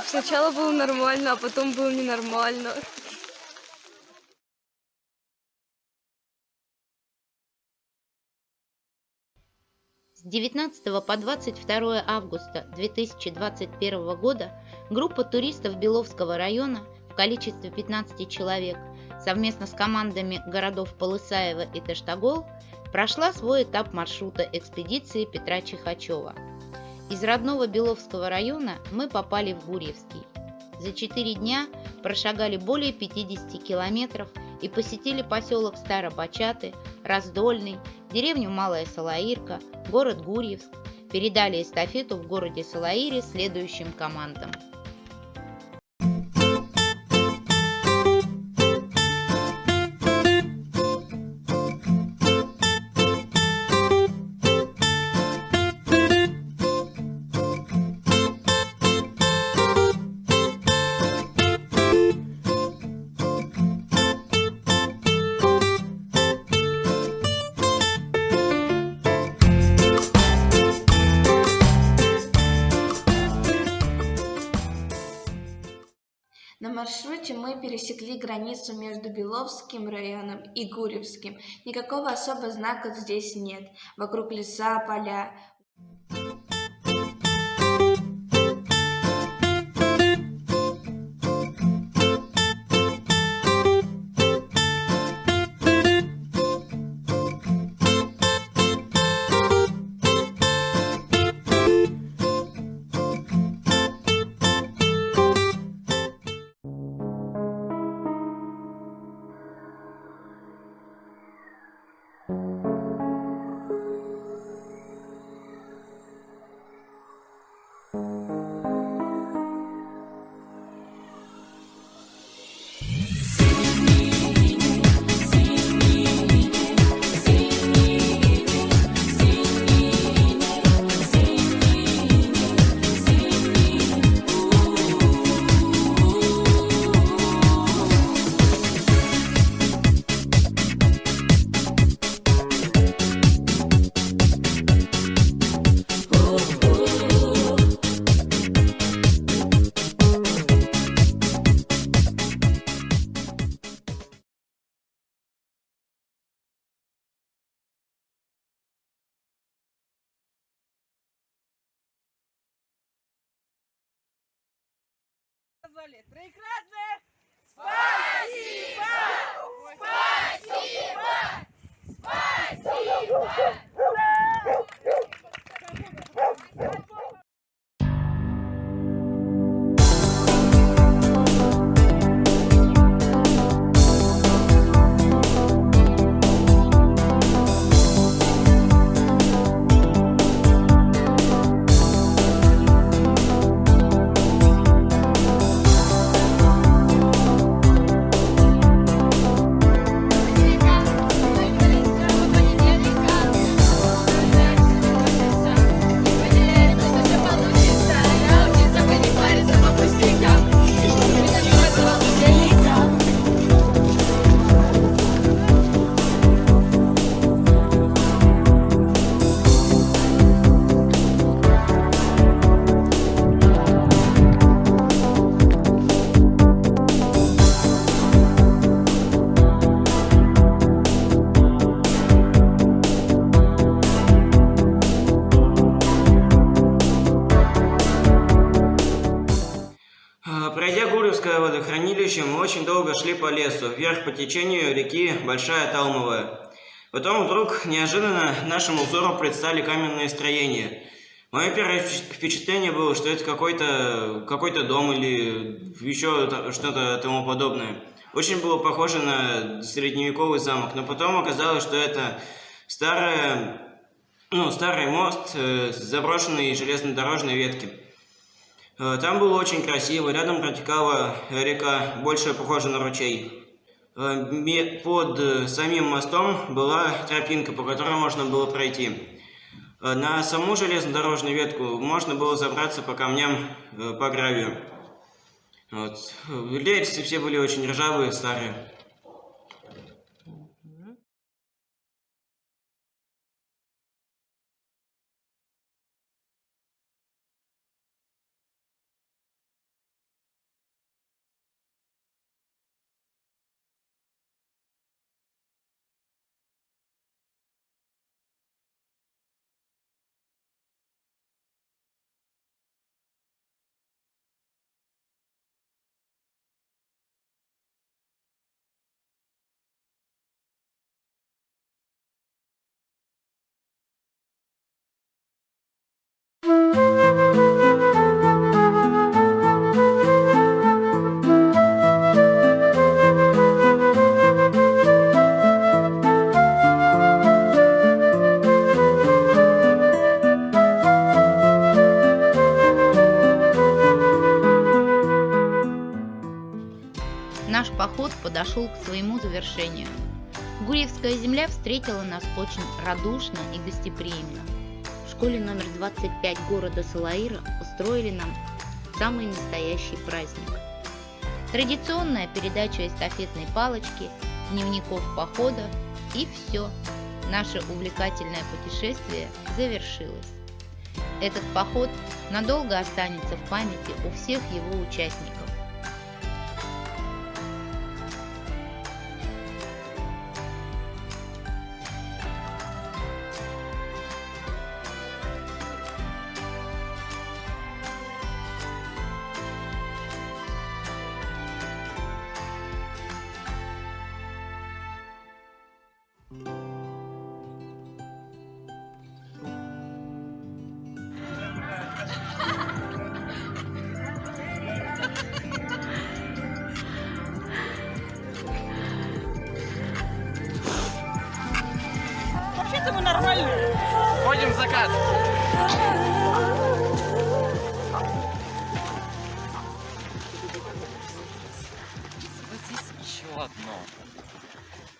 Сначала было нормально, а потом было ненормально. С 19 по 22 августа 2021 года группа туристов Беловского района в количестве 15 человек совместно с командами городов Полысаево и Таштагол прошла свой этап маршрута экспедиции Петра Чихачева. Из родного Беловского района мы попали в Гурьевский. За 4 дня прошагали более 50 километров и посетили поселок Старобачаты, Раздольный, деревню Малая Салаирка, город Гурьевск, передали эстафету в городе Салаире следующим командам. На маршруте мы пересекли границу между Беловским районом и Гурьевским. Никакого особого знака здесь нет. Вокруг леса, поля. Троекратное спасибо! Спасибо! Спасибо! Пройдя Гурьевское водохранилище, мы очень долго шли по лесу, вверх по течению реки Большая Талмовая. Потом вдруг неожиданно нашему взору предстали каменные строения. Мое первое впечатление было, что это какой-то дом или еще что-то тому подобное. Очень было похоже на средневековый замок, но потом оказалось, что это старый мост с заброшенной железнодорожной ветки. Там было очень красиво, рядом протекала река, больше похожа на ручей. Под самим мостом была тропинка, по которой можно было пройти. На саму железнодорожную ветку можно было забраться по камням, по гравию. Рельсы все были очень ржавые, старые. подошел к своему завершению. Гурьевская земля встретила нас очень радушно и гостеприимно. В школе номер 25 города Салаира устроили нам самый настоящий праздник. Традиционная передача эстафетной палочки, дневников похода, и все. Наше увлекательное путешествие завершилось. Этот поход надолго останется в памяти у всех его участников. Вообще-то мы нормальные. Ходим в закат. Схватись еще одно.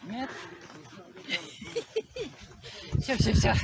Нет? Все.